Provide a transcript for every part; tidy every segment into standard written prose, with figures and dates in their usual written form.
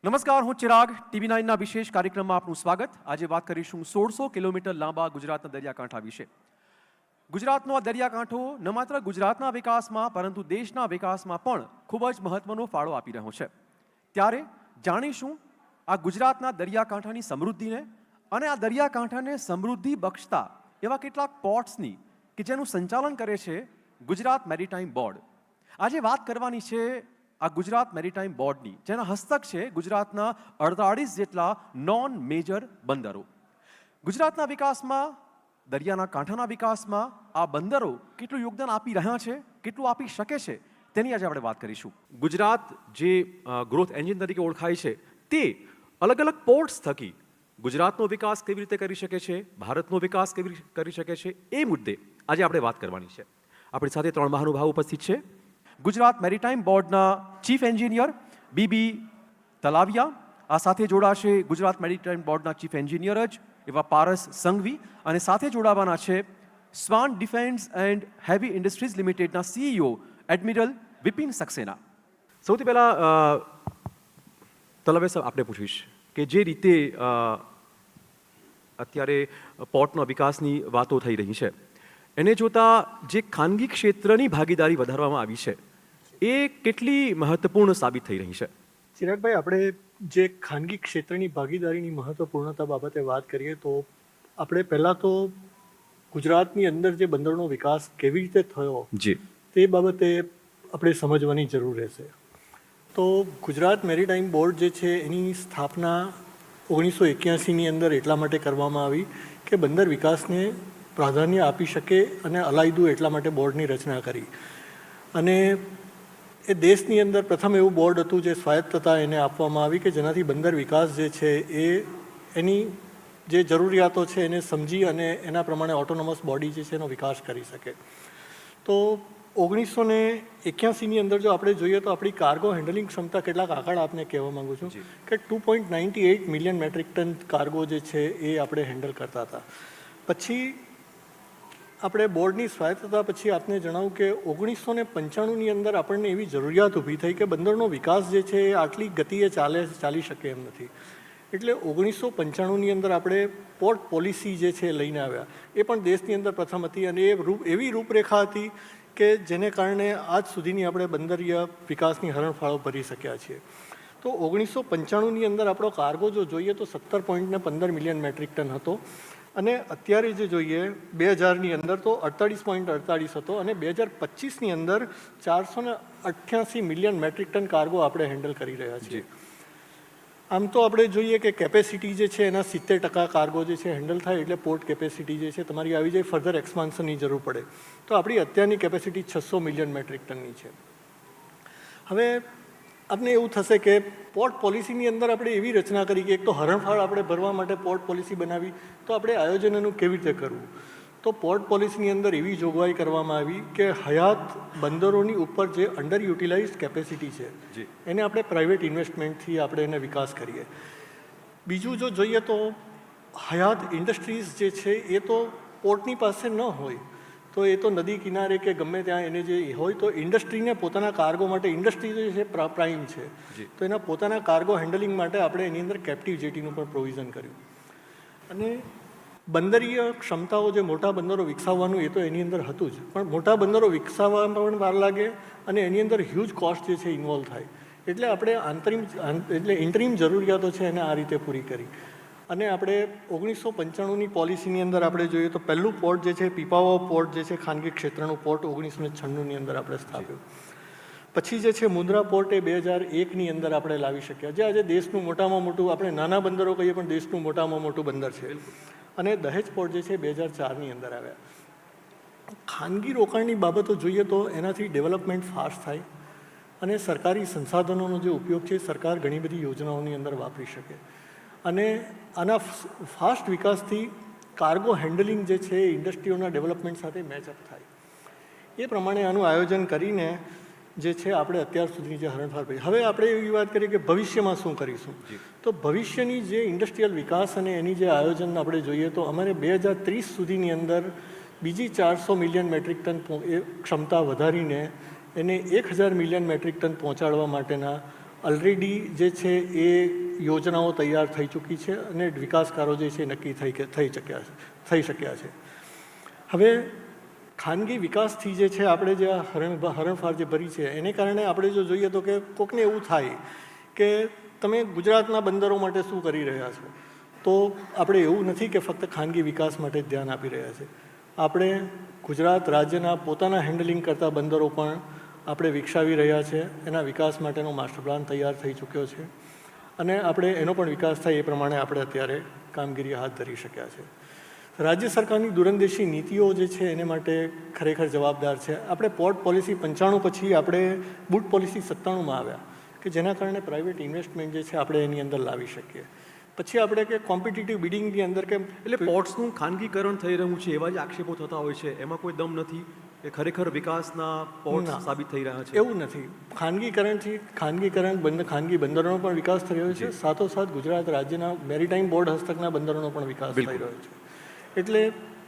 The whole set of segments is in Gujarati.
નમસ્કાર, હું ચિરાગ. TV9ના વિશેષ કાર્યક્રમમાં આપનું સ્વાગત. આજે વાત કરીશું 1600 કિલોમીટર લાંબા ગુજરાતના દરિયાકાંઠા વિશે. ગુજરાતનો આ દરિયાકાંઠો ન માત્ર ગુજરાતના વિકાસમાં પરંતુ દેશના વિકાસમાં પણ ખૂબ જ મહત્વનો ફાળો આપી રહ્યો છે. ત્યારે જાણીશું આ ગુજરાતના દરિયાકાંઠાની સમૃદ્ધિને અને આ દરિયાકાંઠાને સમૃદ્ધિ બક્ષતા એવા કેટલાક પોર્ટ્સની કે જેનું સંચાલન કરે છે ગુજરાત મેરીટાઈમ બોર્ડ. આજે વાત કરવાની છે આ ગુજરાત મેરીટાઈમ બોર્ડની, જેના હસ્તક છે ગુજરાતના 48 જેટલા નોન મેજર બંદરો. ગુજરાતના વિકાસમાં, દરિયાના કાંઠાના વિકાસમાં આ બંદરો કેટલું યોગદાન આપી રહ્યા છે, કેટલું આપી શકે છે, તેની આજે આપણે વાત કરીશું. ગુજરાત જે ગ્રોથ એન્જિન તરીકે ઓળખાય છે તે અલગ અલગ પોર્ટ્સ થકી ગુજરાતનો વિકાસ કેવી રીતે કરી શકે છે, ભારતનો વિકાસ કેવી રીતે કરી શકે છે, એ મુદ્દે આજે આપણે વાત કરવાની છે. આપણી સાથે 3 મહાનુભાવ ઉપસ્થિત છે. ગુજરાત મેરીટાઈમ બોર્ડના ચીફ એન્જિનિયર બીબી તલાવિયા, આ સાથે જોડાશે ગુજરાત મેરીટાઈમ બોર્ડના ચીફ એન્જિનિયર જ એવા પારસ સંઘવી, અને સાથે જોડાવાના છે સ્વાન ડિફેન્સ એન્ડ હેવી ઇન્ડસ્ટ્રીઝ લિમિટેડના CEO એડમિરલ વિપિન સક્સેના. સૌથી પહેલાં તલાવિયા સાહેબ, આપણે પૂછીશ કે જે રીતે અત્યારે પોર્ટના વિકાસની વાતો થઈ રહી છે, એને જોતા જે ખાનગી ક્ષેત્રની ભાગીદારી વધારવામાં આવી છે એ કેટલી મહત્વપૂર્ણ સાબિત થઈ રહી છે? ચિરાગભાઈ, આપણે જે ખાનગી ક્ષેત્રની ભાગીદારીની મહત્વપૂર્ણતા બાબતે વાત કરીએ તો આપણે પહેલાં તો ગુજરાતની અંદર જે બંદરનો વિકાસ કેવી રીતે થયો તે બાબતે આપણે સમજવાની જરૂર રહેશે. તો ગુજરાત મેરીટાઈમ બોર્ડ જે છે એની સ્થાપના 1981ની અંદર એટલા માટે કરવામાં આવી કે બંદર વિકાસને પ્રાધાન્ય આપી શકે અને અલાયદું એટલા માટે બોર્ડની રચના કરી. અને એ દેશની અંદર પ્રથમ એવું બોર્ડ હતું જે સ્વાયત્તતા એને આપવામાં આવી કે જેનાથી બંદર વિકાસ જે છે એ એની જે જરૂરિયાતો છે એને સમજી અને એના પ્રમાણે ઓટોનોમસ બોડી જે છે એનો વિકાસ કરી શકે. તો 1981ની અંદર જો આપણે જોઈએ તો આપણી કાર્ગો હેન્ડલિંગ ક્ષમતા, કેટલાક આંકડા આપને કહેવા માગું છું કે 2.98 મિલિયન મેટ્રિક ટન કાર્ગો જે છે એ આપણે હેન્ડલ કરતા હતા. પછી આપણે બોર્ડની સ્વાયત્તતા પછી આપને જણાવું કે 1995ની અંદર આપણને એવી જરૂરિયાત ઊભી થઈ કે બંદરનો વિકાસ જે છે એ આટલી ગતિએ ચાલી શકે એમ નથી. એટલે 1995ની અંદર આપણે પોર્ટ પોલિસી જે છે લઈને આવ્યા. એ પણ દેશની અંદર પ્રથમ હતી અને એ એવી રૂપરેખા હતી કે જેને કારણે આજ સુધીની આપણે બંદરીય વિકાસની હરણફાળો ભરી શક્યા છીએ. તો 1995ની અંદર આપણો કાર્ગો જો જોઈએ તો 17.15 મિલિયન મેટ્રિક ટન હતો, અને અત્યારે જે જોઈએ 2000ની અંદર તો 48.48 હતો, અને 2025ની અંદર 488 મિલિયન મેટ્રિક ટન કાર્ગો આપણે હેન્ડલ કરી રહ્યા છીએ. આમ તો આપણે જોઈએ કે કેપેસિટી જે છે એના 70% કાર્ગો જે છે હેન્ડલ થાય એટલે પોર્ટ કેપેસિટી જે છે તમારી આવી જાય, ફર્ધર એક્સપાન્શનની જરૂર પડે. તો આપણી અત્યારની કેપેસિટી 600 મિલિયન મેટ્રિક ટનની છે. હવે આપને એવું થશે કે પોર્ટ પોલિસીની અંદર આપણે એવી રચના કરી કે એક તો હરણફાળ આપણે ભરવા માટે પોર્ટ પોલિસી બનાવી, તો આપણે આયોજન એનું કેવી રીતે કરવું? તો પોર્ટ પોલિસીની અંદર એવી જોગવાઈ કરવામાં આવી કે હયાત બંદરોની ઉપર જે અંડર યુટિલાઇઝડ કેપેસિટી છે એને આપણે પ્રાઇવેટ ઇન્વેસ્ટમેન્ટથી આપણે એને વિકાસ કરીએ. બીજું જો જોઈએ તો હયાત ઇન્ડસ્ટ્રીઝ જે છે એ તો પોર્ટની પાસે ન હોય તો એ તો નદી કિનારે કે ગમે ત્યાં એને જે હોય તો ઇન્ડસ્ટ્રીને પોતાના કાર્ગો માટે, ઇન્ડસ્ટ્રી જે છે પ્રાઇમ છે, તો એના પોતાના કાર્ગો હેન્ડલિંગ માટે આપણે એની અંદર કેપ્ટિવ જેટીનું પણ પ્રોવિઝન કર્યું. અને બંદરીય ક્ષમતાઓ જે મોટા બંદરો વિકસાવવાનું એ તો એની અંદર હતું જ, પણ મોટા બંદરો વિકસાવવામાં પણ વાર લાગે અને એની અંદર હ્યુજ કોસ્ટ જે છે ઇન્વોલ્વ થાય. એટલે આપણે ઇન્ટરીમ જરૂરિયાતો છે એને આ રીતે પૂરી કરી. અને આપણે 1995ની પોલિસીની અંદર આપણે જોઈએ તો પહેલું પોર્ટ જે છે પીપાવાવ પોર્ટ જે છે ખાનગી ક્ષેત્રનું પોર્ટ 1996ની અંદર આપણે સ્થાપ્યું. પછી જે છે મુન્દ્રા પોર્ટ એ 2001ની અંદર આપણે લાવી શક્યા, જે આજે દેશનું મોટામાં મોટું, આપણે નાના બંદરો કહીએ પણ દેશનું મોટામાં મોટું બંદર છે. અને દહેજ પોર્ટ જે છે 2004ની અંદર આવ્યા. ખાનગી રોકાણની બાબતો જોઈએ તો એનાથી ડેવલપમેન્ટ ફાસ્ટ થાય અને સરકારી સંસાધનોનો જે ઉપયોગ છે સરકાર ઘણી બધી યોજનાઓની અંદર વાપરી શકે. અને આના ફાસ્ટ વિકાસથી કાર્ગો હેન્ડલિંગ જે છે એ ઇન્ડસ્ટ્રીઓના ડેવલપમેન્ટ સાથે મેચઅપ થાય. એ પ્રમાણે આનું આયોજન કરીને જે છે આપણે અત્યાર સુધીની જે હરણફાળ પડી. હવે આપણે એવી વાત કરીએ કે ભવિષ્યમાં શું કરીશું, તો ભવિષ્યની જે ઇન્ડસ્ટ્રીયલ વિકાસ અને એની જે આયોજન આપણે જોઈએ તો અમારે 2030 સુધીની અંદર બીજી 400 મિલિયન મેટ્રિક ટન ક્ષમતા વધારીને એને 1000 મિલિયન મેટ્રિક ટન પહોંચાડવા માટેના ઓલરેડી જે છે એ યોજનાઓ તૈયાર થઈ ચૂકી છે અને વિકાસકારો જે છે નક્કી થઈ શક્યા છે. હવે ખાનગી વિકાસથી જે છે આપણે જે હરણફાળ જે ભરી છે એને કારણે આપણે જો જોઈએ તો કે કોકને એવું થાય કે તમે ગુજરાતના બંદરો માટે શું કરી રહ્યા છો. તો આપણે એવું નથી કે ફક્ત ખાનગી વિકાસ માટે જ ધ્યાન આપી રહ્યા છે. આપણે ગુજરાત રાજ્યના પોતાના હેન્ડલિંગ કરતા બંદરો પણ આપણે વિકસાવી રહ્યા છે. એના વિકાસ માટેનો માસ્ટર પ્લાન તૈયાર થઈ ચૂક્યો છે અને આપણે એનો પણ વિકાસ થાય એ પ્રમાણે આપણે અત્યારે કામગીરી હાથ ધરી શક્યા છે. રાજ્ય સરકારની દૂરંદેશી નીતિઓ જે છે એને માટે ખરેખર જવાબદાર છે. આપણે પોર્ટ પોલિસી 95 પછી આપણે બુટ પોલિસી 97માં આવ્યા કે જેના કારણે પ્રાઇવેટ ઇન્વેસ્ટમેન્ટ જે છે આપણે એની અંદર લાવી શકીએ. પછી આપણે કે કોમ્પિટિટિવ બિડિંગની અંદર કે એટલે પોર્ટ્સનું ખાનગીકરણ થઈ રહ્યું છે એવા જ આક્ષેપો થતા હોય છે, એમાં કોઈ દમ નથી કે ખરેખર વિકાસના પોર્ટ સાબિત થઈ રહ્યા છે? એવું નથી. ખાનગી બંદરોનો પણ વિકાસ થઈ રહ્યો છે. સાથોસાથ ગુજરાત રાજ્યના મેરીટાઈમ બોર્ડ હસ્તકના બંદરોનો પણ વિકાસ થઈ રહ્યો છે. એટલે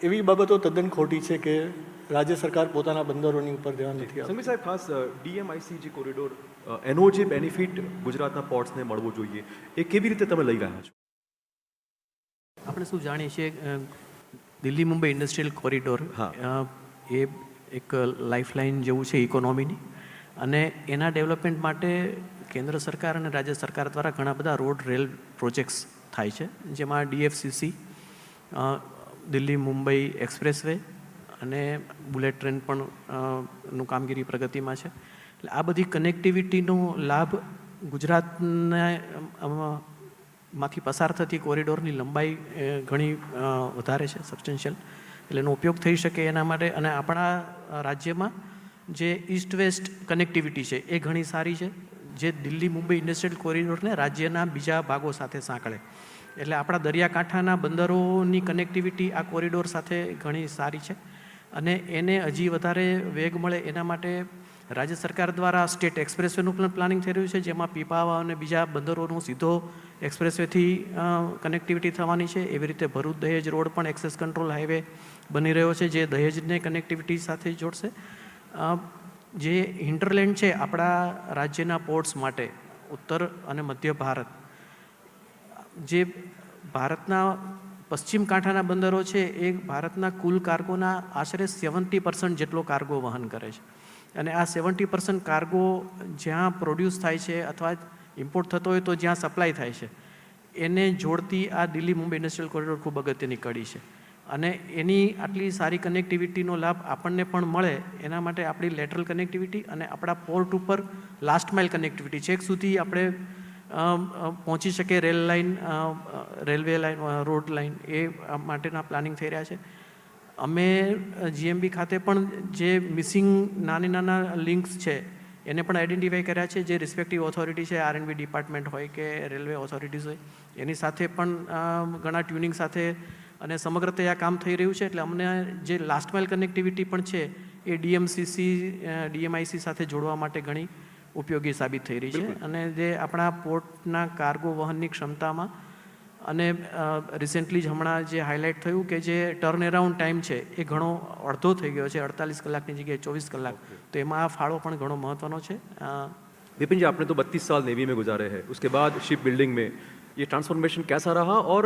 એવી બાબતો તદ્દન ખોટી છે કે રાજ્ય સરકાર પોતાના બંદરોની ઉપર ધ્યાન નથી આપતી. સંઘવી સાહેબ, ખાસ DMIC જે કોરિડોર એનો જે બેનિફિટ ગુજરાતના પોર્ટ્સને મળવો જોઈએ એ કેવી રીતે તમે લઈ રહ્યા છો? આપણે શું જાણીએ છીએ, દિલ્હી મુંબઈ ઇન્ડસ્ટ્રીયલ કોરિડોર એ એક લાઇફલાઇન જેવું છે ઇકોનોમીની, અને એના ડેવલપમેન્ટ માટે કેન્દ્ર સરકાર અને રાજ્ય સરકાર દ્વારા ઘણા બધા રોડ રેલ પ્રોજેક્ટ્સ થાય છે, જેમાં DFCC, દિલ્હી મુંબઈ એક્સપ્રેસવે અને બુલેટ ટ્રેન પણ નું કામગીરી પ્રગતિમાં છે. એટલે આ બધી કનેક્ટિવિટીનો લાભ ગુજરાતના માંથી પસાર થતી કોરિડોરની લંબાઈ ઘણી વધારે છે, સબસ્ટેન્શિયલ. એટલે એનો ઉપયોગ થઈ શકે એના માટે, અને આપણા રાજ્યમાં જે ઈસ્ટ વેસ્ટ કનેક્ટિવિટી છે એ ઘણી સારી છે, જે દિલ્હી મુંબઈ ઇન્ડસ્ટ્રીયલ કોરિડોરને રાજ્યના બીજા ભાગો સાથે સાંકળે. એટલે આપણા દરિયાકાંઠાના બંદરોની કનેક્ટિવિટી આ કોરિડોર સાથે ઘણી સારી છે, અને એને હજી વધારે વેગ મળે એના માટે રાજ્ય સરકાર દ્વારા સ્ટેટ એક્સપ્રેસવેનું પણ પ્લાનિંગ થઈ રહ્યું છે, જેમાં પીપાવાવ અને બીજા બંદરોનું સીધો એક્સપ્રેસવેથી કનેક્ટિવિટી થવાની છે. એવી રીતે ભરૂચ દહેજ રોડ પણ એક્સેસ કંટ્રોલ હાઈવે બની રહ્યો છે, જે દહેજને કનેક્ટિવિટી સાથે જોડશે. જે હિન્ટરલેન્ડ છે આપણા રાજ્યના પોર્ટ્સ માટે, ઉત્તર અને મધ્ય ભારત, જે ભારતના પશ્ચિમ કાંઠાના બંદરો છે એ ભારતના કુલ કાર્ગોના આશરે 70% જેટલો કાર્ગો વહન કરે છે. અને આ 70% કાર્ગો જ્યાં પ્રોડ્યુસ થાય છે અથવા ઇમ્પોર્ટ થતો હોય તો જ્યાં સપ્લાય થાય છે, એને જોડતી આ દિલ્હી મુંબઈ ઇન્ડસ્ટ્રીયલ કોરિડોર ખૂબ અગત્યની કડી છે. અને એની આટલી સારી કનેક્ટિવિટીનો લાભ આપણને પણ મળે એના માટે આપણી લેટરલ કનેક્ટિવિટી અને આપણા પોર્ટ ઉપર લાસ્ટ માઇલ કનેક્ટિવિટી છેક સુધી આપણે પહોંચી શકે, રેલવે લાઇન, રોડ લાઇન, એ માટેના પ્લાનિંગ થઈ રહ્યા છે. અમે GMB ખાતે પણ જે મિસિંગ નાના લિંક્સ છે એને પણ આઈડેન્ટિફાઈ કર્યા છે, જે રિસ્પેક્ટિવ ઓથોરિટી છે, R&B ડિપાર્ટમેન્ટ હોય કે રેલવે ઓથોરિટીઝ હોય, એની સાથે પણ ઘણા ટ્યુનિંગ સાથે અને સમગ્રતયા કામ થઈ રહ્યું છે. એટલે અમને જે લાસ્ટ માઇલ કનેક્ટિવિટી પણ છે એ DMIC સાથે જોડવા માટે ઘણી ઉપયોગી સાબિત થઈ રહી છે. અને જે આપણા પોર્ટના કાર્ગો વહનની ક્ષમતામાં, અને રિસેન્ટલી જ હમણાં જે હાઇલાઇટ થયું કે જે ટર્ન અરાઉન્ડ ટાઈમ છે એ ઘણો અડધો થઈ ગયો છે, 48 કલાકની જગ્યાએ 24 કલાક. તો એમાં આ ફાળો પણ ઘણો મહત્વનો છે. विपिन जी, आपने तो 32 साल नेवी में गुजारे हैं, उसके बाद शिप बिल्डिंग में ये ट्रांसफॉर्मेशन कैसा रहा, और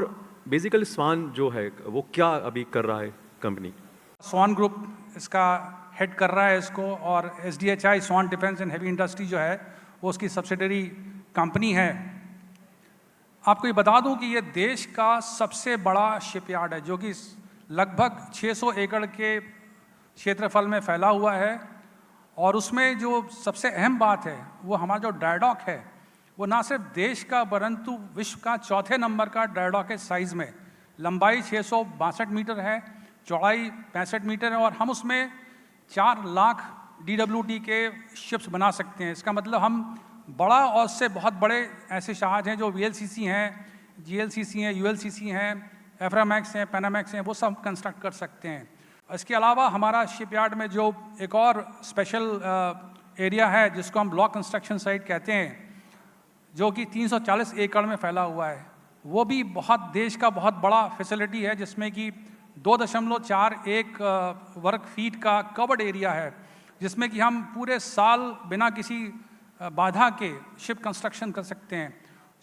बेसिकली स्वान जो है वो क्या अभी कर रहा है कंपनी? स्वान ग्रुप इसका हेड कर रहा है इसको, और SDHI Swan defence and heavy industry जो है वो उसकी सब्सिडरी कंपनी है. आपको ये बता दूं कि ये देश का सबसे बड़ा शिपयार्ड है, जो कि लगभग 600 एकड़ के क्षेत्रफल में फैला हुआ है. और उसमें जो सबसे अहम बात है वो हमारा जो ड्राईडॉक है वो ना सिर्फ देश का परंतु विश्व का 4थे नंबर का ड्राईडॉक है साइज़ में. लंबाई 662 मीटर है, चौड़ाई 65 मीटर है, और हम उसमें 4 लाख DWT के शिप्स बना सकते हैं. इसका मतलब हम बड़ा और उससे बहुत बड़े ऐसे जहाज हैं जो VLCC हैं, GLCC हैं, ULCC हैं, एफ्रामैक्स हैं, पैनामैक्स हैं, वो सब कंस्ट्रक्ट कर सकते हैं. इसके अलावा हमारा शिपयार्ड में जो एक और स्पेशल एरिया है जिसको हम ब्लॉक कंस्ट्रक्शन साइट कहते हैं, जो कि 340 एकड़ में फैला हुआ है, वो भी बहुत देश का बहुत बड़ा फैसिलिटी है, जिसमें कि 2.41 वर्ग फीट का कवर्ड एरिया है, जिसमें कि हम पूरे साल बिना किसी बाधा के शिप कंस्ट्रक्शन कर सकते हैं।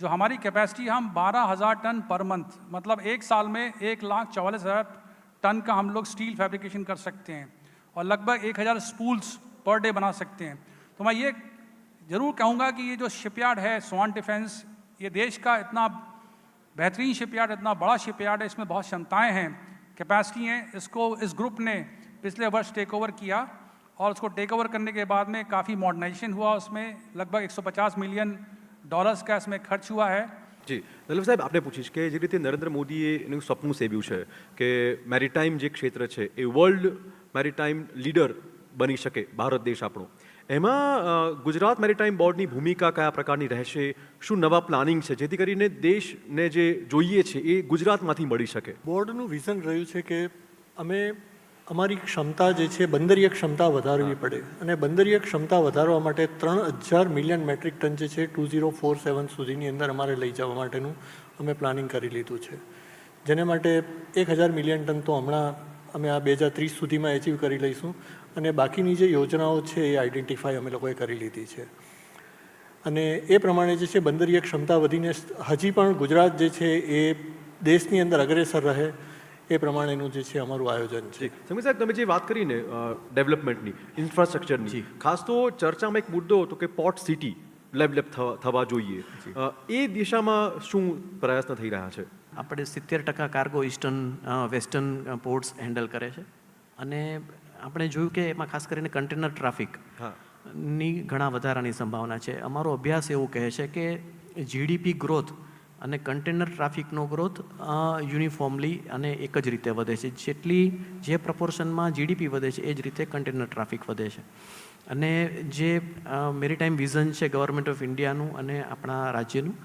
जो हमारी कैपेसिटी हम 12,000 टन पर मंथ, मतलब एक साल में 1,44,000 टन का हम लोग स्टील फैब्रिकेशन कर सकते हैं और लगभग 1,000 स्पूल्स पर डे बना सकते हैं। तो मैं ये ज़रूर कहूँगा कि ये जो शिपयार्ड है स्वान डिफेंस, ये देश का इतना बेहतरीन शिपयार्ड, इतना बड़ा शिपयार्ड है, इसमें बहुत क्षमताएँ हैं, कैपेसिटी हैं। इसको इस ग्रुप ने पिछले वर्ष टेक ओवर किया और उसको टेक ओवर करने के बाद में काफ़ी मॉडर्नाइजेशन हुआ, उसमें लगभग 150 મિલિયન ડોલર્સ का इसमें खर्च हुआ है। જી દલવ સાહેબ, આપણે પૂછીશ કે જે રીતે નરેન્દ્ર મોદીએ એનું સપનું સેવ્યું છે કે મેરીટાઈમ જે ક્ષેત્ર છે એ વર્લ્ડ મેરીટાઈમ લીડર બની શકે ભારત દેશ આપણો, એમાં ગુજરાત મેરીટાઈમ બોર્ડની ભૂમિકા કયા પ્રકારની રહેશે? શું નવા પ્લાનિંગ છે જેથી કરીને દેશને જે જોઈએ છે એ ગુજરાતમાંથી મળી શકે? બોર્ડનું વિઝન રહ્યું છે કે અમે અમારી ક્ષમતા જે છે બંદરીય ક્ષમતા વધારવી પડે અને બંદરીય ક્ષમતા વધારવા માટે 3,000 મિલિયન મેટ્રિક ટન જે છે 2047 સુધીની અંદર અમારે લઈ જવા માટેનું અમે પ્લાનિંગ કરી લીધું છે, જેને માટે 1,000 મિલિયન ટન તો હમણાં અમે આ 2030 સુધીમાં એચીવ કરી લઈશું અને બાકીની જે યોજનાઓ છે એ આઈડેન્ટિફાઈ અમે લોકોએ કરી લીધી છે અને એ પ્રમાણે જે છે બંદરીય ક્ષમતા વધીને હજી પણ ગુજરાત જે છે એ દેશની અંદર અગ્રેસર રહે એ પ્રમાણેનું જે છે અમારું આયોજન છે. સમીર સાહેબ, તમે જે વાત કરીને ડેવલપમેન્ટની, ઇન્ફ્રાસ્ટ્રક્ચરની, ખાસ તો ચર્ચામાં એક મુદ્દો હતો કે પોર્ટ સિટી ડેવલપ થવા જોઈએ, એ દિશામાં શું પ્રયત્ન થઈ રહ્યા છે? આપણે 70% cargo eastern western ports handle કરે છે અને આપણે જોયું કે એમાં ખાસ કરીને કન્ટેનર ટ્રાફિકની ઘણા વધારાની સંભાવના છે. અમારો અભ્યાસ એવું કહે છે કે જીડીપી ગ્રોથ અને કન્ટેનર ટ્રાફિકનો ગ્રોથ યુનિફોર્મલી અને એક જ રીતે વધે છે. જે પ્રપોર્શનમાં જીડીપી વધે છે એ જ રીતે કન્ટેનર ટ્રાફિક વધે છે. અને જે મેરીટાઈમ વિઝન છે ગવર્મેન્ટ ઓફ ઇન્ડિયાનું અને આપણા રાજ્યનું,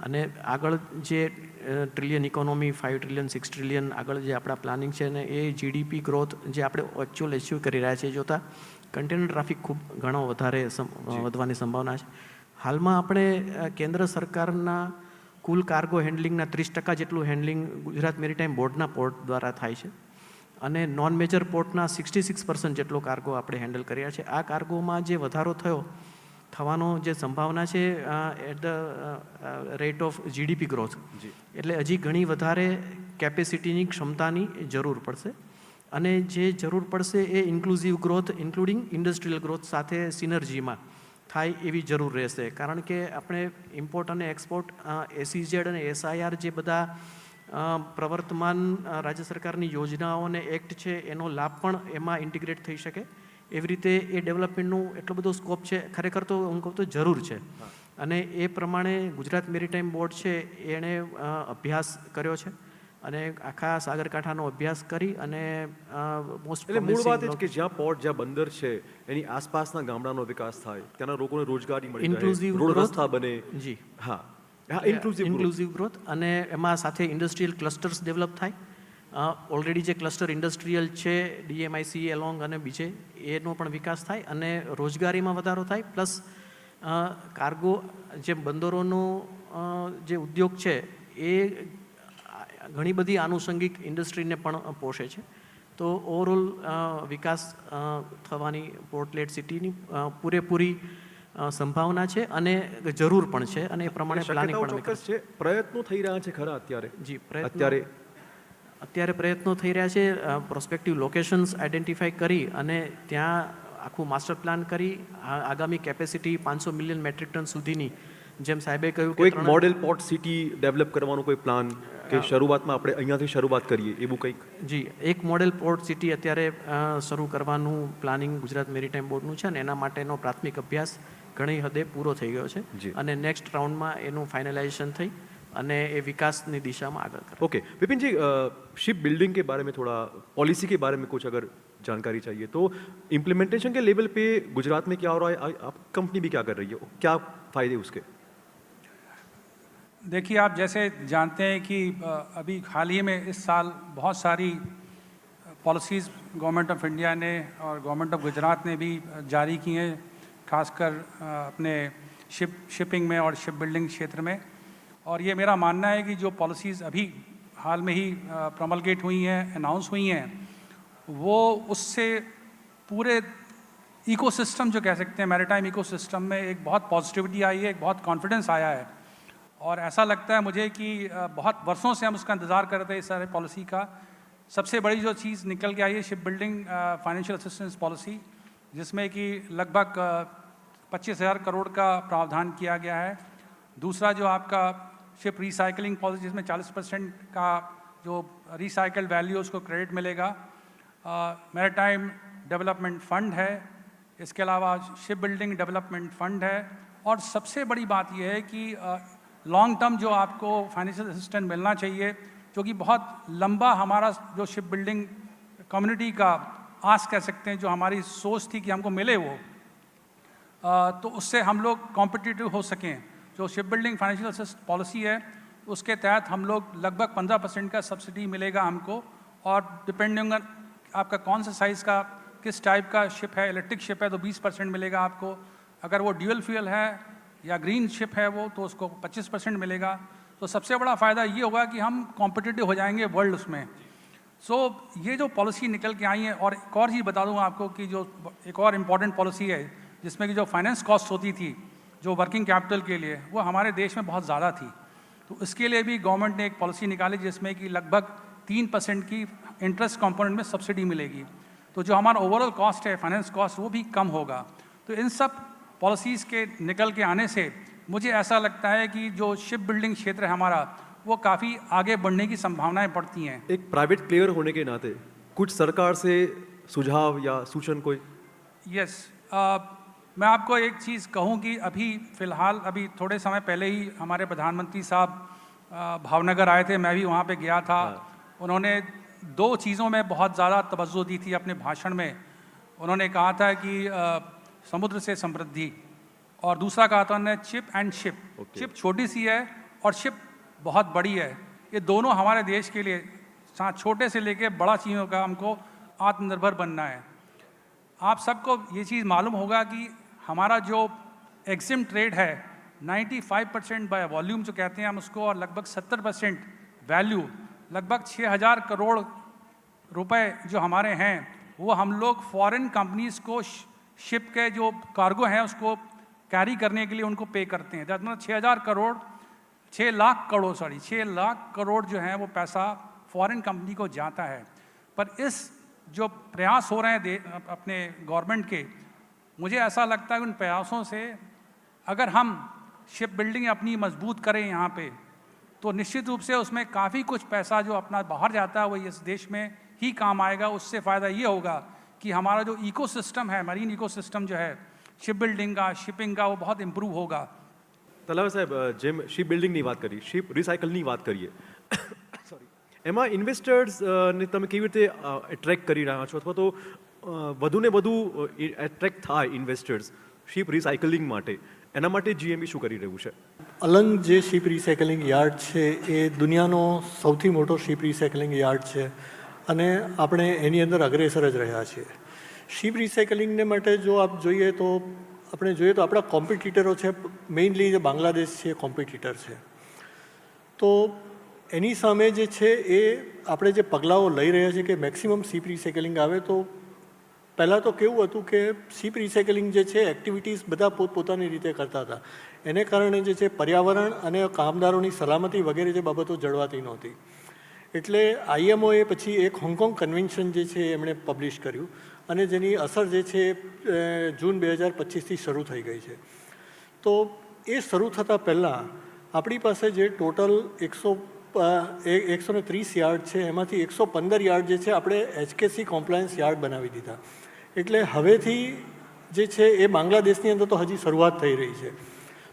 અને આગળ જે ટ્રિલિયન ઇકોનોમી, 5 ટ્રિલિયન 6 ટ્રિલિયન આગળ જે આપણા પ્લાનિંગ છે ને એ જીડીપી ગ્રોથ જે આપણે એકચ્યુઅલ એચીવ કરી રહ્યા છીએ જોતાં કન્ટેનર ટ્રાફિક ખૂબ ઘણો વધારે વધવાની સંભાવના છે. હાલમાં આપણે કેન્દ્ર સરકારના કુલ કાર્ગો હેન્ડલિંગના 30% જેટલું હેન્ડલિંગ ગુજરાત મેરીટાઈમ બોર્ડના પોર્ટ દ્વારા થાય છે અને નોન મેજર પોર્ટના 66% જેટલો કાર્ગો આપણે હેન્ડલ કર્યા છે. આ કાર્ગોમાં જે વધારો થવાનો જે સંભાવના છે at the rate of GDP growth, એટલે હજી ઘણી વધારે કેપેસિટીની ક્ષમતાની જરૂર પડશે અને જે જરૂર પડશે એ inclusive growth including industrial growth સાથે સિનર્જીમાં થાય એવી જરૂર રહેશે. કારણ કે આપણે ઇમ્પોર્ટ અને એક્સપોર્ટ, એસીઝેડ અને એસઆઈઆર જે બધા પ્રવર્તમાન રાજ્ય સરકારની યોજનાઓ અને એક્ટ છે એનો લાભ પણ એમાં ઇન્ટિગ્રેટ થઈ શકે એવી રીતે એ ડેવલપમેન્ટનું એટલો બધો સ્કોપ છે. ખરેખર તો હું કહું તો જરૂર છે અને એ પ્રમાણે ગુજરાત મેરીટાઈમ બોર્ડ છે એણે અભ્યાસ કર્યો છે અને આખા સાગરકાંઠાનો અભ્યાસ કરી અને મોસ્ટ એટલે મૂળ વાત એ જ કે જ્યાં પોર્ટ, જ્યાં બંદર છે એની આસપાસના ગામડાનો વિકાસ થાય, ત્યાંના લોકોને રોજગારી મળી, ઇન્ક્લુઝિવ રોડ રસ્તા બને. જી હા, ઇન્ક્લુઝિવ ગ્રોથ અને એમાં સાથે ઇન્ડસ્ટ્રીયલ ક્લસ્ટર્સ ડેવલપ થાય. ઓલરેડી જે ક્લસ્ટર ઇન્ડસ્ટ્રીયલ છે ડીએમઆઈસી એલોંગ અને બીજે એનો પણ વિકાસ થાય અને રોજગારીમાં વધારો થાય. પ્લસ કાર્ગો જે બંદરોનો જે ઉદ્યોગ છે એ ઘણી બધી આનુષંગિક ઇન્ડસ્ટ્રીને પણ પોષે છે. તો ઓવરઓલ વિકાસ થવાની પોર્ટલેટ સિટીની પૂરેપૂરી સંભાવના છે અને જરૂર પણ છે અને એ પ્રમાણે પ્લાનિંગ પણ ચોક્કસ છે. પ્રયત્નો થઈ રહ્યા છે ખરા અત્યારે? જી, અત્યારે પ્રયત્નો થઈ રહ્યા છે. પ્રોસ્પેક્ટિવ લોકેશન્સ આઈડેન્ટિફાઈ કરી અને ત્યાં આખું માસ્ટર પ્લાન કરી આગામી કેપેસિટી 500 મિલિયન મેટ્રિક ટન સુધીની, જેમ સાહેબે કહ્યું કે એક મોડેલ પોર્ટ સિટી ડેવલપ કરવાનો કોઈ પ્લાન કે શરૂઆતમાં આપણે અહીંયાથી શરૂઆત કરીએ એવું કંઈક? જી, એક મોડેલ પોર્ટ સિટી અત્યારે શરૂ કરવાનું પ્લાનિંગ ગુજરાત મેરીટાઈમ બોર્ડનું છે અને એના માટેનો પ્રાથમિક અભ્યાસ ઘણી હદે પૂરો થઈ ગયો છે અને નેક્સ્ટ રાઉન્ડમાં એનું ફાઇનલાઇઝેશન થઈ અને એ વિકાસની दिशा में आगे करें. ओके विपिन जी, शिप बिल्डिंग के बारे में थोड़ा पॉलिसी के बारे में कुछ अगर जानकारी चाहिए तो इम्प्लीमेंटेशन के लेवल पे गुजरात में क्या हो रहा है, आप कंपनी भी क्या कर रही है, क्या फ़ायदे उसके? देखिए, आप जैसे जानते हैं कि अभी हाल ही में इस साल बहुत सारी पॉलिसीज़ गवर्नमेंट ऑफ इंडिया ने और गवर्नमेंट ऑफ गुजरात ने भी जारी की हैं, खासकर अपने शिपिंग में और शिप बिल्डिंग क्षेत्र में. और ये मेरा मानना है कि जो पॉलिसीज़ अभी हाल में ही प्रमलगेट हुई हैं, अनाउंस हुई हैं, वो उससे पूरे इकोसिस्टम जो कह सकते हैं, मैरीटाइम इकोसिस्टम में एक बहुत पॉजिटिविटी आई है, एक बहुत कॉन्फिडेंस आया है। और ऐसा लगता है मुझे कि बहुत वर्षों से हम उसका इंतज़ार कर रहे थे इस सारे पॉलिसी का। सबसे बड़ी जो चीज़ निकल के आई है ship building financial assistance policy, जिसमें कि लगभग 25,000 करोड़ का प्रावधान किया गया है। दूसरा जो आपका शिप रिसाइकलिंग पॉलिसी, जिसमें 40% का जो रिसाइकल्ड वैल्यू उसको क्रेडिट मिलेगा। मैरीटाइम डेवलपमेंट फंड है, इसके अलावा शिप बिल्डिंग डेवलपमेंट फंड है। और सबसे बड़ी बात यह है कि लॉन्ग टर्म जो आपको फाइनेंशियल असिस्टेंस मिलना चाहिए, जो कि बहुत लंबा हमारा जो शिप बिल्डिंग कम्युनिटी का आस कह सकते हैं, जो हमारी सोच थी कि हमको मिले वो, तो उससे हम लोग कॉम्पिटिटिव हो सकें। जो ship building financial assistance policy है उसके तहत हम लोग लगभग 15% का सब्सिडी मिलेगा हमको। और डिपेंडिंग आपका कौन सा साइज़ का किस टाइप का शिप है, इलेक्ट्रिक शिप है तो 20% मिलेगा आपको, अगर वो ड्यूअल फ्यूल है या ग्रीन शिप है वो तो उसको 25% मिलेगा। तो सबसे बड़ा फ़ायदा ये होगा कि हम कॉम्पिटिटिव हो जाएंगे वर्ल्ड उसमें। ये जो पॉलिसी निकल के आई है, और एक और चीज़ बता दूँ आपको कि जो एक और इम्पॉर्टेंट पॉलिसी है जिसमें कि जो फाइनेंस कॉस्ट होती थी जो वर्किंग कैपिटल के लिए, वो हमारे देश में बहुत ज़्यादा थी। तो इसके लिए भी गवर्नमेंट ने एक पॉलिसी निकाली जिसमें कि लगभग 3% की इंटरेस्ट कंपोनेंट में सब्सिडी मिलेगी। तो जो हमारा ओवरऑल कॉस्ट है फाइनेंस कॉस्ट, वो भी कम होगा। तो इन सब पॉलिसीज़ के निकल के आने से मुझे ऐसा लगता है कि जो शिप बिल्डिंग क्षेत्र है हमारा, वो काफ़ी आगे बढ़ने की संभावनाएं पड़ती हैं। एक प्राइवेट प्लेयर होने के नाते कुछ सरकार से सुझाव या सूचन कोई? यस, मैं आपको एक चीज़ कहूँ कि अभी फ़िलहाल अभी थोड़े समय पहले ही हमारे प्रधानमंत्री साहब भावनगर आए थे, मैं भी वहाँ पे गया था। उन्होंने 2 चीज़ों में बहुत ज़्यादा तवज्जो दी थी अपने भाषण में। उन्होंने कहा था कि समुद्र से समृद्धि, और दूसरा कहा था उन्होंने चिप एंड शिप। चिप छोटी सी है और शिप बहुत बड़ी है। ये दोनों हमारे देश के लिए छोटे से लेके बड़ा चीज़ों का हमको आत्मनिर्भर बनना है। आप सबको ये चीज़ मालूम होगा कि हमारा जो एक्सिम ट्रेड है 95% बाय वॉल्यूम जो कहते हैं हम उसको, और लगभग 70% वैल्यू, लगभग 6,000 करोड़ रुपए जो हमारे हैं वो हम लोग फॉरेन कंपनीज़ को शिप के जो कार्गो हैं उसको कैरी करने के लिए उनको पे करते हैं। मतलब 6 लाख करोड़ जो हैं वो पैसा फॉरेन कंपनी को जाता है। पर इस जो प्रयास हो रहे हैं अपने गवर्नमेंट के, मुझे ऐसा लगता है कि उन प्रयासों से अगर हम शिप बिल्डिंग अपनी मजबूत करें यहाँ पे, तो निश्चित रूप से उसमें काफ़ी कुछ पैसा जो अपना बाहर जाता है वो इस देश में ही काम आएगा। उससे फ़ायदा ये होगा कि हमारा जो इकोसिस्टम है, मरीन इकोसिस्टम जो है शिप बिल्डिंग का, शिपिंग का, वो बहुत इम्प्रूव होगा। તલાવે સાહેબ, જેમ શિપ બિલ્ડિંગની વાત કરી, શિપ રિસાયકલની વાત કરીએ, સોરી, એમાં ઇન્વેસ્ટર્સને તમે કેવી રીતે એટ્રેક્ટ કરી રહ્યા છો, અથવા તો વધુને વધુ એટ્રેક્ટ થાય ઇન્વેસ્ટર્સ શિપ રિસાયકલિંગ માટે, એના માટે જીએમબી શું કરી રહ્યું છે? અલંગ જે શિપ રિસાયકલિંગ યાર્ડ છે એ દુનિયાનો સૌથી મોટો શિપ રિસાયકલિંગ યાર્ડ છે અને આપણે એની અંદર અગ્રેસર જ રહ્યા છીએ. શિપ રિસાયકલિંગને માટે જો આપ જોઈએ તો આપણા કોમ્પિટિટરો છે, મેઇનલી જે બાંગ્લાદેશ છે કોમ્પિટિટર છે. તો એની સામે જે છે એ આપણે જે પગલાઓ લઈ રહ્યા છીએ કે મેક્સિમમ શિપ રિસાયકલિંગ આવે. તો પહેલાં તો કેવું હતું કે શિપ રિસાયકલિંગ જે છે એક્ટિવિટીઝ બધા પોતપોતાની રીતે કરતા હતા. એને કારણે જે છે પર્યાવરણ અને કામદારોની સલામતી વગેરે જે બાબતો જળવાતી નહોતી. એટલે IMOએ પછી એક હોંગકોંગ કન્વેન્શન જે છે એમણે પબ્લિશ કર્યું અને જેની અસર જે છે જૂન 2025થી શરૂ થઈ ગઈ છે. તો એ શરૂ થતાં પહેલાં આપણી પાસે જે ટોટલ 130 યાર્ડ છે એમાંથી 115 યાર્ડ જે છે આપણે HKC કોમ્પ્લાયન્સ યાર્ડ બનાવી દીધા. એટલે હવેથી જે છે એ બાંગ્લાદેશની અંદર તો હજી શરૂઆત થઈ રહી છે.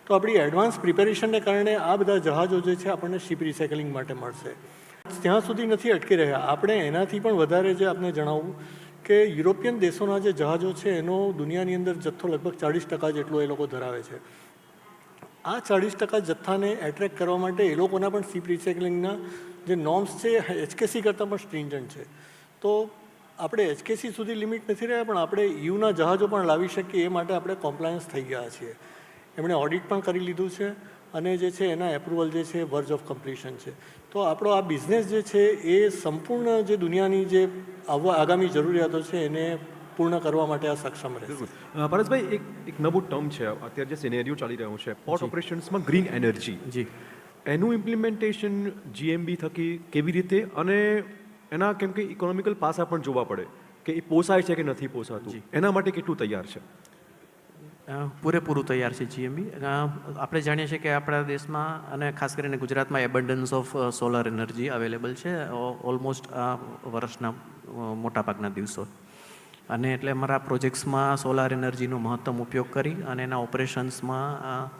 તો આપણી એડવાન્સ પ્રિપેરેશનને કારણે આ બધા જહાજો જે છે આપણને શિપ રિસાયકલિંગ માટે મળશે. ત્યાં સુધી નથી અટકી રહ્યા, આપણે એનાથી પણ વધારે જે આપને જણાવવું કે યુરોપિયન દેશોના જે જહાજો છે એનો દુનિયાની અંદર જથ્થો લગભગ 40% જેટલો એ લોકો ધરાવે છે. આ 40% જથ્થાને એટ્રેક્ટ કરવા માટે એ લોકોના પણ શિપ રિસાયકલિંગના જે નોર્મ્સ છે HKC કરતાં પણ સ્ટ્રિન્જન્ટ છે. તો આપણે HKC સુધી લિમિટ નથી રહ્યા, પણ આપણે EUના જહાજો પણ લાવી શકીએ એ માટે આપણે કોમ્પ્લાયન્સ થઈ ગયા છીએ. એમણે ઓડિટ પણ કરી લીધું છે અને જે છે એના એપ્રુવલ જે છે વર્જ ઓફ કમ્પ્લીશન છે. તો આપણો આ બિઝનેસ જે છે એ સંપૂર્ણ જે દુનિયાની જે આગામી જરૂરિયાતો છે એને પૂર્ણ કરવા માટે આ સક્ષમ રહેશે. પરેશભાઈ, એક નવું ટર્મ છે અત્યારે જે સિનેરિયો ચાલી રહ્યો છે પોર્ટ ઓપરેશન્સમાં, ગ્રીન એનર્જી. જી, એનું ઇમ્પ્લિમેન્ટેશન જીએમબી થકી કેવી રીતે, અને એના કેમ કે ઇકોનોમિકલ પાસા પણ જોવા પડે કે એ પોસાય છે કે નથી પોસાતું, એના માટે કેટલું તૈયાર છે? પૂરેપૂરું તૈયાર છે જીએમબી. આપણે જાણીએ છીએ કે આપણા દેશમાં અને ખાસ કરીને ગુજરાતમાં એબન્ડન્સ ઓફ સોલર એનર્જી અવેલેબલ છે ઓલમોસ્ટ વર્ષના મોટાભાગના દિવસો. અને એટલે અમારા પ્રોજેક્ટ્સમાં સોલાર એનર્જીનો મહત્તમ ઉપયોગ કરી અને એના ઓપરેશન્સમાં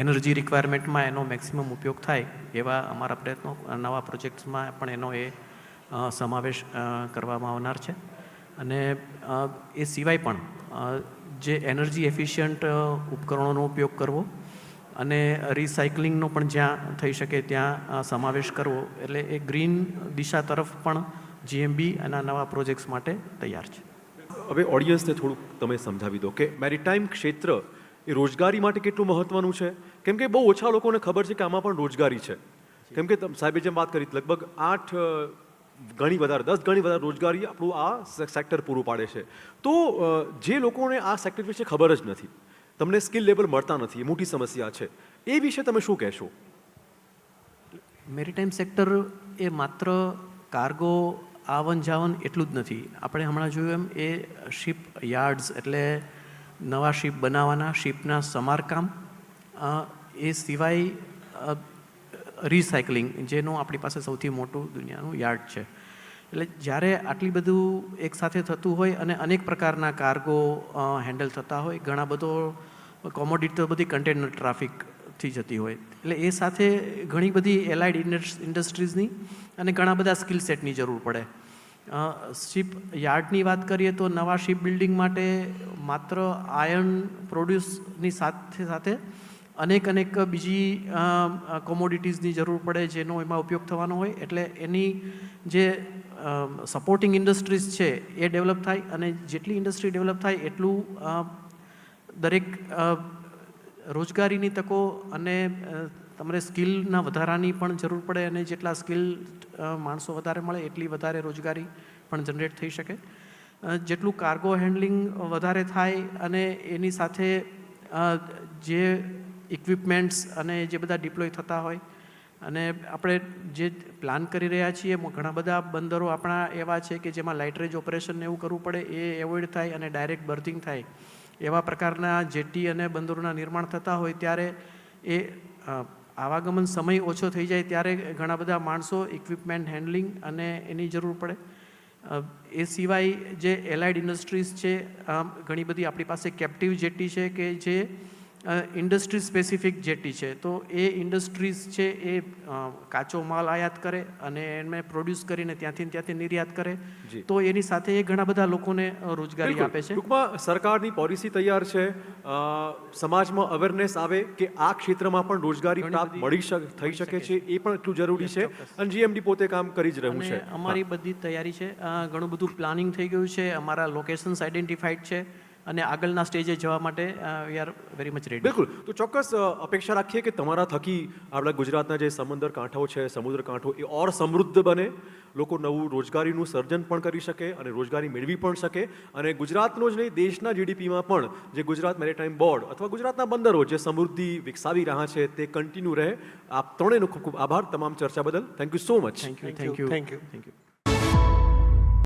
એનર્જી રિક્વાયરમેન્ટમાં એનો મેક્સિમમ ઉપયોગ થાય એવા અમારા પ્રયત્નો નવા પ્રોજેક્ટ્સમાં પણ એનો સમાવેશ કરવામાં આવનાર છે. અને એ સિવાય પણ જે એનર્જી એફિશિયન્ટ ઉપકરણોનો ઉપયોગ કરવો અને રિસાયકલિંગનો પણ જ્યાં થઈ શકે ત્યાં સમાવેશ કરવો, એટલે એ ગ્રીન દિશા તરફ પણ જીએમબી અને નવા પ્રોજેક્ટ્સ માટે તૈયાર છે. હવે ઓડિયન્સને થોડુંક તમે સમજાવી દો કે મેરીટાઈમ ક્ષેત્ર એ રોજગારી માટે કેટલું મહત્વનું છે, કેમ કે બહુ ઓછા લોકોને ખબર છે કે આમાં પણ રોજગારી છે. કેમ કે સાહેબે જેમ વાત કરી, લગભગ 10 ગણી વધારે રોજગારી આપણું આ સેક્ટર પૂરું પાડે છે. તો જે લોકોને આ સેક્ટર વિશે ખબર જ નથી, તમને સ્કિલ લેવલ મળતા નથી, એ મોટી સમસ્યા છે, એ વિશે તમે શું કહેશો? મેરીટાઈમ સેક્ટર એ માત્ર કાર્ગો આવન જાવન એટલું જ નથી. આપણે હમણાં જોયું એમ એ શિપ યાર્ડ્સ એટલે નવા શિપ બનાવવાના, શિપના સમારકામ, એ સિવાય રિસાયકલિંગ જેનું આપણી પાસે સૌથી મોટું દુનિયાનું યાર્ડ છે. એટલે જ્યારે આટલી બધું એકસાથે થતું હોય અને અનેક પ્રકારના કાર્ગો હેન્ડલ થતા હોય, ઘણા બધો કોમોડિટી તો બધી કન્ટેનર ટ્રાફિકથી જતી હોય, એટલે એ સાથે ઘણી બધી એલાઇડ ઇન્ડસ્ટ્રીઝની અને ઘણા બધા સ્કિલ સેટની જરૂર પડે. શિપ યાર્ડની વાત કરીએ તો નવા શિપ બિલ્ડિંગ માટે માત્ર આયર્ન પ્રોડ્યુસની સાથે સાથે અનેક બીજી કોમોડિટીઝની જરૂર પડે જેનો એમાં ઉપયોગ થવાનો હોય. એટલે એની જે સપોર્ટિંગ ઇન્ડસ્ટ્રીઝ છે એ ડેવલપ થાય, અને જેટલી ઇન્ડસ્ટ્રી ડેવલપ થાય એટલું દરેક રોજગારીની તકો અને તમારે સ્કિલના વધારાની પણ જરૂર પડે, અને જેટલા સ્કિલ માણસો વધારે મળે એટલી વધારે રોજગારી પણ જનરેટ થઈ શકે. જેટલું કાર્ગો હેન્ડલિંગ વધારે થાય અને એની સાથે જે ઇક્વિપમેન્ટ્સ અને જે બધા ડિપ્લોય થતા હોય, અને આપણે જે પ્લાન કરી રહ્યા છીએ ઘણા બધા બંદરો આપણા એવા છે કે જેમાં લાઇટરેજ ઓપરેશન એવું કરવું પડે, એ એવોઇડ થાય અને ડાયરેક્ટ બર્થિંગ થાય એવા પ્રકારના જેટી અને બંદરોના નિર્માણ થતા હોય, ત્યારે એ આવાગમન સમય ઓછો થઈ જાય ત્યારે ઘણા બધા માણસો, ઇક્વિપમેન્ટ હેન્ડલિંગ અને એની જરૂર પડે. એ સિવાય જે એલાઇડ ઇન્ડસ્ટ્રીઝ છે, ઘણી બધી આપણી પાસે કેપ્ટિવ જેટી છે કે જે ઇન્ડસ્ટ્રી સ્પેસિફિક જેટી છે. તો એ ઇન્ડસ્ટ્રીઝ છે એ કાચો માલ આયાત કરે અને એને પ્રોડ્યુસ કરીને ત્યાંથી નિર્યાત કરે, તો એની સાથે એ ઘણા બધા લોકોને રોજગારી આપે છે. ટૂંકમાં સરકારની પોલિસી તૈયાર છે, સમાજમાં અવેરનેસ આવે કે આ ક્ષેત્રમાં પણ રોજગારી પ્રાપ્ત થઈ શકે છે, એ પણ એટલું જરૂરી છે, અને જીએમડી પોતે કામ કરી જ રહ્યું છે. અમારી બધી તૈયારી છે, ઘણું બધું પ્લાનિંગ થઈ ગયું છે, અમારા લોકેશન્સ આઈડેન્ટિફાઈડ છે અને આગળના સ્ટેજે જવા માટે we are very much ready. બિલકુલ. તો ચોક્કસ અપેક્ષા રાખીએ કે તમારા થકી આપણા ગુજરાતના જે સમુદ્ર કાંઠો છે, સમુદ્ર કાંઠો એ ઓર સમૃદ્ધ બને, લોકો નવું રોજગારીનું સર્જન પણ કરી શકે અને રોજગારી મેળવી પણ શકે, અને ગુજરાતનો જ નહીં દેશના જીડીપીમાં પણ જે ગુજરાત મેરીટાઈમ બોર્ડ અથવા ગુજરાતના બંદરો જે સમૃદ્ધિ વિકસાવી રહ્યા છે તે કન્ટિન્યુ રહે. આપ ત્રણેયનો ખૂબ ખૂબ આભાર તમામ ચર્ચા બદલ. Thank you so much. Thank you.